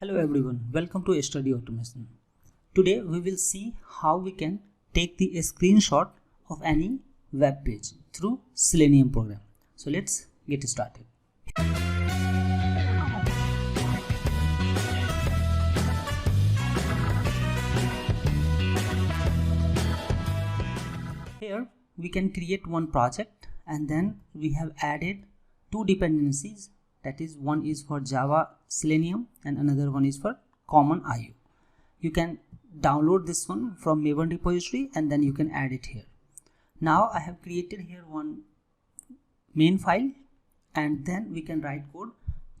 Hello everyone, welcome to Study Automation. Today we will see how we can take the screenshot of any web page through Selenium program. So let's get started. Here we can create one project and then we have added two dependencies, that is one is for Java Selenium and another one is for common IO. You can download this one from Maven repository and then you can add it here. Now I have created here one main file and then we can write code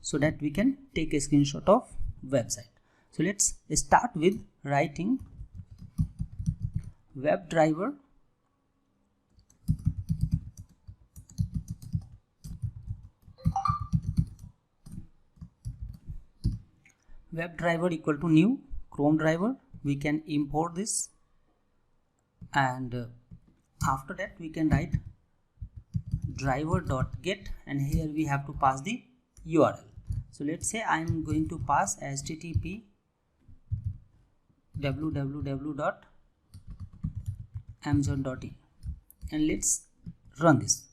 so that we can take a screenshot of website. So let's start with writing WebDriver equal to new Chrome driver. We can import this and after that we can write driver.get and here we have to pass the URL. So let's say I am going to pass http www.amazon.in and let's run this.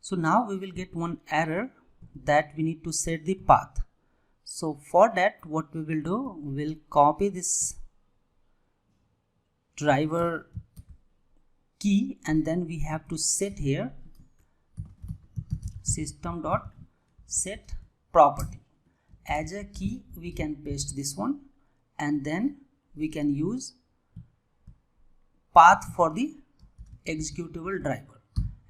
So now we will get one error that we need to set the path. So for that what we will do, we will copy this driver key and then we have to set here system.set property. As a key we can paste this one and then we can use path for the executable driver.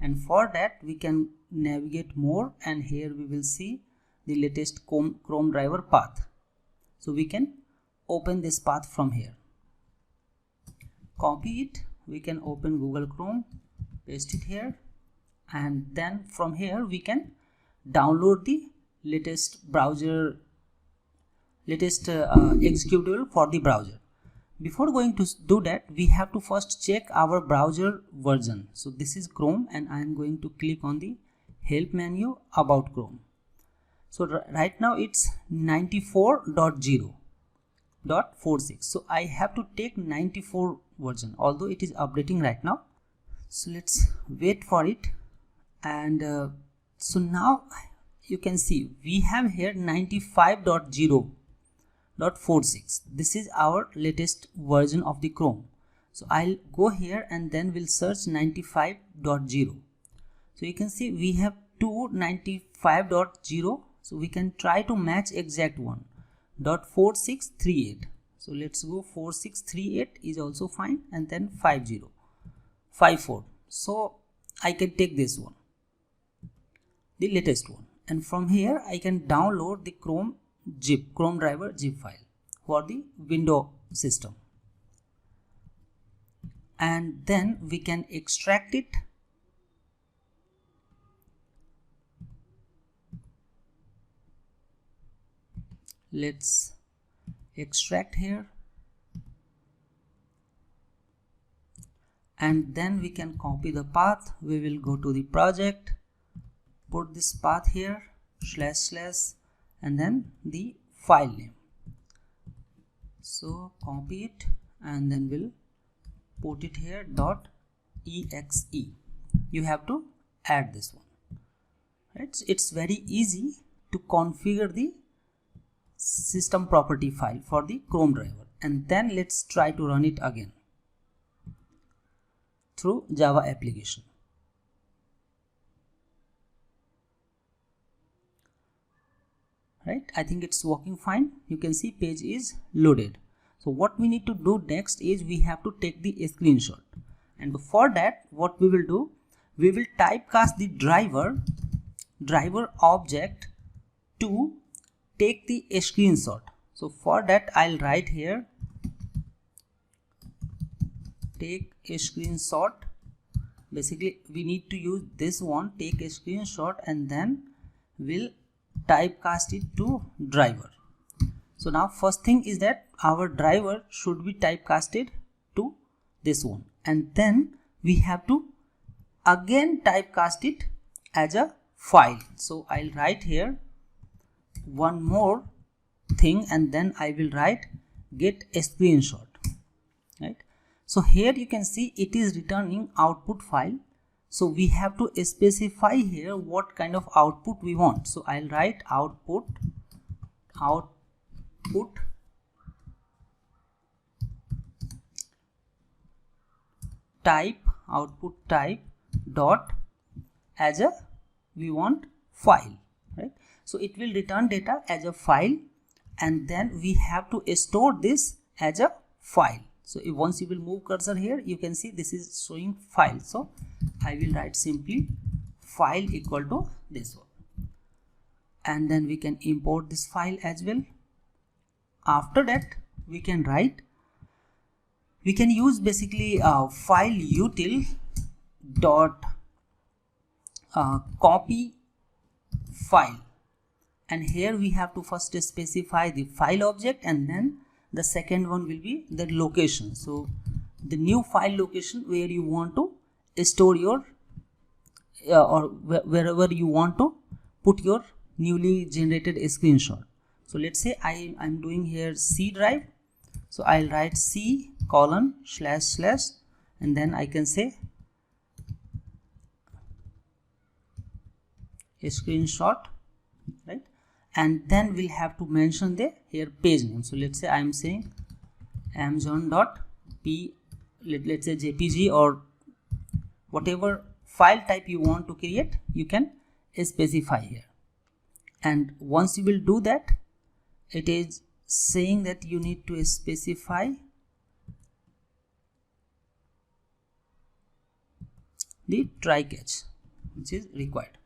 And for that we can navigate more and here we will see the latest Chrome driver path. So we can open this path from here. Copy it, we can open Google Chrome, paste it here and then from here we can download the latest executable for the browser. Before going to do that, we have to first check our browser version. So this is Chrome and I am going to click on the help menu about Chrome. So right now it's 94.0.46. So I have to take 94 version, although it is updating right now. So let's wait for it. And so now you can see we have here 95.0.46. This is our latest version of the Chrome. So I'll go here and then we'll search 95.0. So you can see we have two 95.0. So we can try to match exact one. .4638. So let's go 4638 is also fine and then 5054. So I can take this one, the latest one, and from here I can download the Chrome driver zip file for the Windows system and then we can extract it. Let's extract here and then we can copy the path. We will go to the project, put this path here / and then the file name. So copy it and then we'll put it here .exe. You have to add this one. Right? It's very easy to configure the system property file for the Chrome driver and then let's try to run it again through Java application. Right, I think it's working fine. You can see page is loaded. So what we need to do next is we have to take the screenshot, and for that what we will do, we will typecast the driver object to take the screenshot. So for that I'll write here take a screenshot. Basically we need to use this one, take a screenshot, and then we'll typecast it to driver. So now first thing is that our driver should be typecasted to this one and then we have to again typecast it as a file. So I'll write here one more thing and then I will write get a screenshot, right? So here you can see it is returning output file. So we have to specify here what kind of output we want. So I'll write output type dot as a we want file, right? So it will return data as a file and then we have to store this as a file. So if once you will move cursor here, you can see this is showing file. So I will write simply file equal to this one and then we can import this file as well. After that we can use basically file util dot copy file, and here we have to first specify the file object and then the second one will be the location. So the new file location where you want to store your or wherever you want to put your newly generated screenshot. So let's say I'm doing here C drive. So I'll write C:/ and then I can say a screenshot, right? And then we'll have to mention the here page name. So let's say I'm saying amazon.p, let's say JPG or whatever file type you want to create, you can specify here. And once you will do that, it is saying that you need to specify the try catch which is required.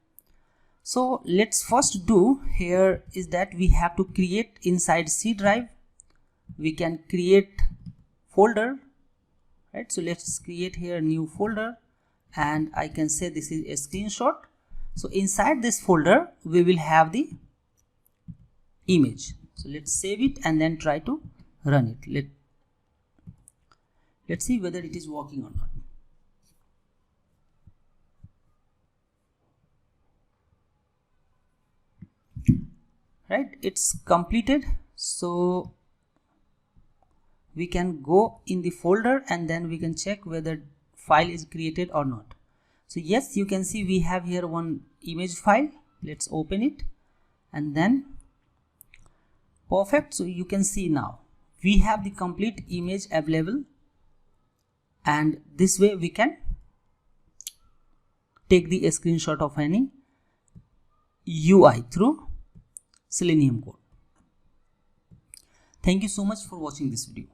So let's first do here is that we have to create inside C drive, we can create folder, right? So let's create here a new folder and I can say this is a screenshot. So inside this folder we will have the image. So let's save it and then try to run it. Let's see whether it is working or not. Right, it's completed. So we can go in the folder and then we can check whether file is created or not. So yes, you can see we have here one image file. Let's open it and then perfect. So you can see now we have the complete image available and this way we can take the screenshot of any UI through Selenium code. Thank you so much for watching this video.